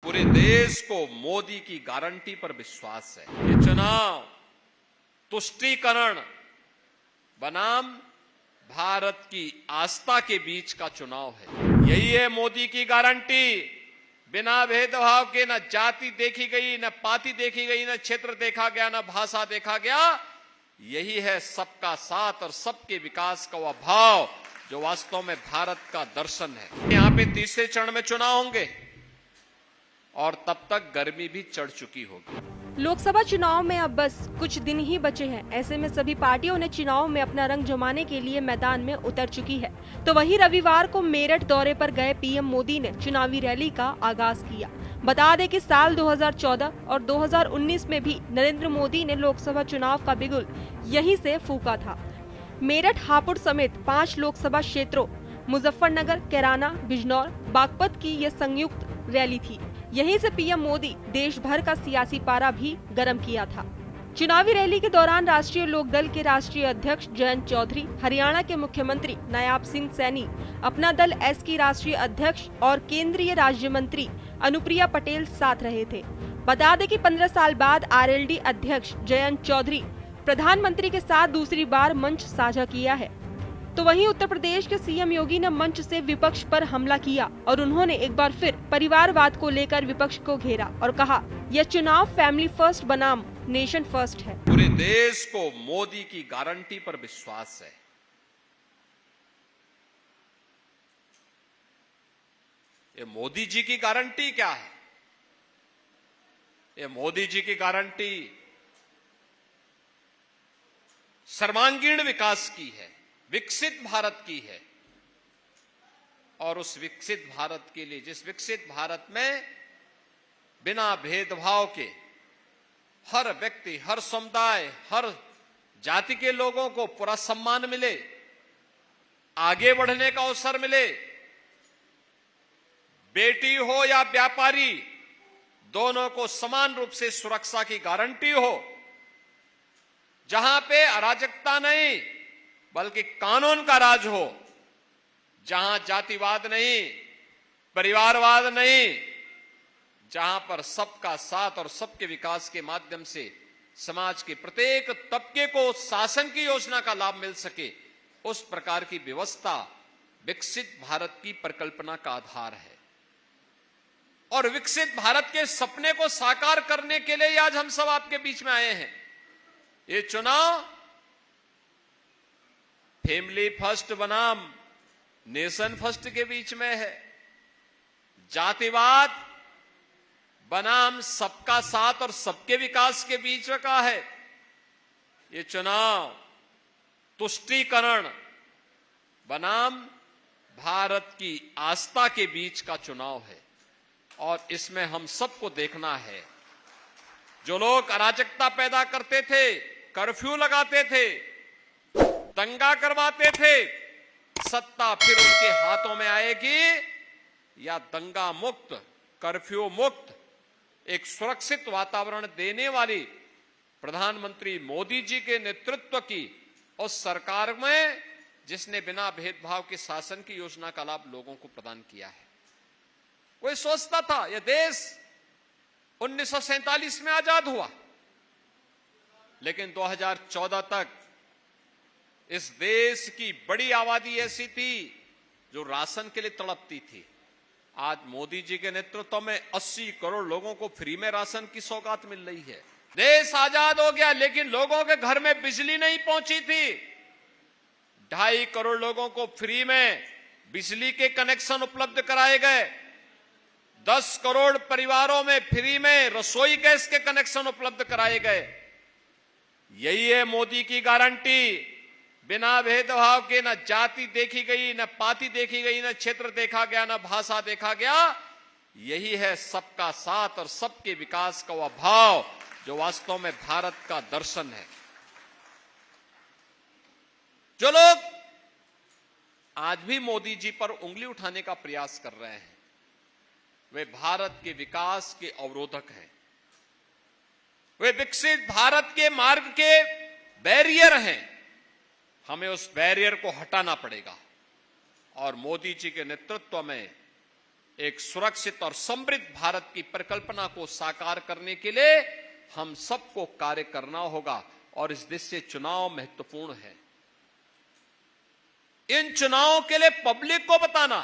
पूरे देश को मोदी की गारंटी पर विश्वास है। ये चुनाव तुष्टीकरण बनाम भारत की आस्था के बीच का चुनाव है। यही है मोदी की गारंटी। बिना भेदभाव के न जाति देखी गई, न पाति देखी गई, न क्षेत्र देखा गया, न भाषा देखा गया। यही है सबका साथ और सबके विकास का वह भाव जो वास्तव में भारत का दर्शन है। यहां पे तीसरे चरण में चुनाव होंगे और तब तक गर्मी भी चढ़ चुकी होगी। लोकसभा चुनाव में अब बस कुछ दिन ही बचे हैं। ऐसे में सभी पार्टियों ने चुनाव में अपना रंग जमाने के लिए मैदान में उतर चुकी है। तो वहीं रविवार को मेरठ दौरे पर गए पीएम मोदी ने चुनावी रैली का आगाज किया। बता दें कि साल 2014 और 2019 में भी नरेंद्र मोदी ने लोकसभा चुनाव का बिगुल यहीं से फूंका था। मेरठ, हापुड़ समेत 5 लोकसभा क्षेत्रों मुजफ्फरनगर, कैराना, बिजनौर, बागपत की यह संयुक्त रैली थी। यहीं से पीएम मोदी देश भर का सियासी पारा भी गर्म किया था। चुनावी रैली के दौरान राष्ट्रीय लोकदल के राष्ट्रीय अध्यक्ष जयंत चौधरी, हरियाणा के मुख्यमंत्री नायाब सिंह सैनी, अपना दल एस की राष्ट्रीय अध्यक्ष और केंद्रीय राज्य मंत्री अनुप्रिया पटेल साथ रहे थे। बता दें कि 15 साल बाद आरएलडी अध्यक्ष जयंत चौधरी प्रधानमंत्री के साथ दूसरी बार मंच साझा किया है। तो वहीं उत्तर प्रदेश के सीएम योगी ने मंच से विपक्ष पर हमला किया और उन्होंने एक बार फिर परिवारवाद को लेकर विपक्ष को घेरा और कहा, यह चुनाव फैमिली फर्स्ट बनाम नेशन फर्स्ट है। पूरे देश को मोदी की गारंटी पर विश्वास है। ये मोदी जी की गारंटी क्या है? ये मोदी जी की गारंटी सर्वांगीण विकास की है, विकसित भारत की है। और उस विकसित भारत के लिए, जिस विकसित भारत में बिना भेदभाव के हर व्यक्ति, हर समुदाय, हर जाति के लोगों को पूरा सम्मान मिले, आगे बढ़ने का अवसर मिले, बेटी हो या व्यापारी, दोनों को समान रूप से सुरक्षा की गारंटी हो, जहां पे अराजकता नहीं बल्कि कानून का राज हो, जहां जातिवाद नहीं, परिवारवाद नहीं, जहां पर सबका साथ और सबके विकास के माध्यम से समाज के प्रत्येक तबके को शासन की योजना का लाभ मिल सके, उस प्रकार की व्यवस्था विकसित भारत की परिकल्पना का आधार है। और विकसित भारत के सपने को साकार करने के लिए आज हम सब आपके बीच में आए हैं। ये चुनाव फैमिली फर्स्ट बनाम नेशन फर्स्ट के बीच में है, जातिवाद बनाम सबका साथ और सबके विकास के बीच का है। ये चुनाव तुष्टीकरण बनाम भारत की आस्था के बीच का चुनाव है। और इसमें हम सबको देखना है, जो लोग अराजकता पैदा करते थे, कर्फ्यू लगाते थे, दंगा करवाते थे, सत्ता फिर उनके हाथों में आएगी या दंगा मुक्त, कर्फ्यू मुक्त, एक सुरक्षित वातावरण देने वाली प्रधानमंत्री मोदी जी के नेतृत्व की उस सरकार में, जिसने बिना भेदभाव के शासन की योजना का लाभ लोगों को प्रदान किया है। कोई सोचता था यह देश 1947 में आजाद हुआ, लेकिन 2014 तक इस देश की बड़ी आबादी ऐसी थी जो राशन के लिए तड़पती थी। आज मोदी जी के नेतृत्व में 80 करोड़ लोगों को फ्री में राशन की सौगात मिल रही है। देश आजाद हो गया, लेकिन लोगों के घर में बिजली नहीं पहुंची थी। 2.5 करोड़ लोगों को फ्री में बिजली के कनेक्शन उपलब्ध कराए गए। 10 करोड़ परिवारों में फ्री में रसोई गैस के कनेक्शन उपलब्ध कराए गए। यही है मोदी की गारंटी। बिना भेदभाव के न जाति देखी गई, न पाति देखी गई, न क्षेत्र देखा गया, न भाषा देखा गया। यही है सबका साथ और सबके विकास का वह भाव जो वास्तव में भारत का दर्शन है। जो लोग आज भी मोदी जी पर उंगली उठाने का प्रयास कर रहे हैं, वे भारत के विकास के अवरोधक हैं। वे विकसित भारत के मार्ग के बैरियर हैं। हमें उस बैरियर को हटाना पड़ेगा और मोदी जी के नेतृत्व में एक सुरक्षित और समृद्ध भारत की परिकल्पना को साकार करने के लिए हम सबको कार्य करना होगा और इस दृष्टि से चुनाव महत्वपूर्ण है। इन चुनावों के लिए पब्लिक को बताना,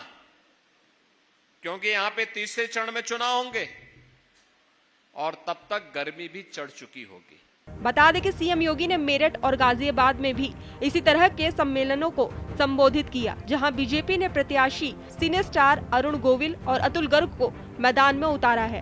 क्योंकि यहां पे तीसरे चरण में चुनाव होंगे और तब तक गर्मी भी चढ़ चुकी होगी। बता दें कि सीएम योगी ने मेरठ और गाजियाबाद में भी इसी तरह के सम्मेलनों को संबोधित किया, जहां बीजेपी ने प्रत्याशी सिने स्टार अरुण गोविल और अतुल गर्ग को मैदान में उतारा है।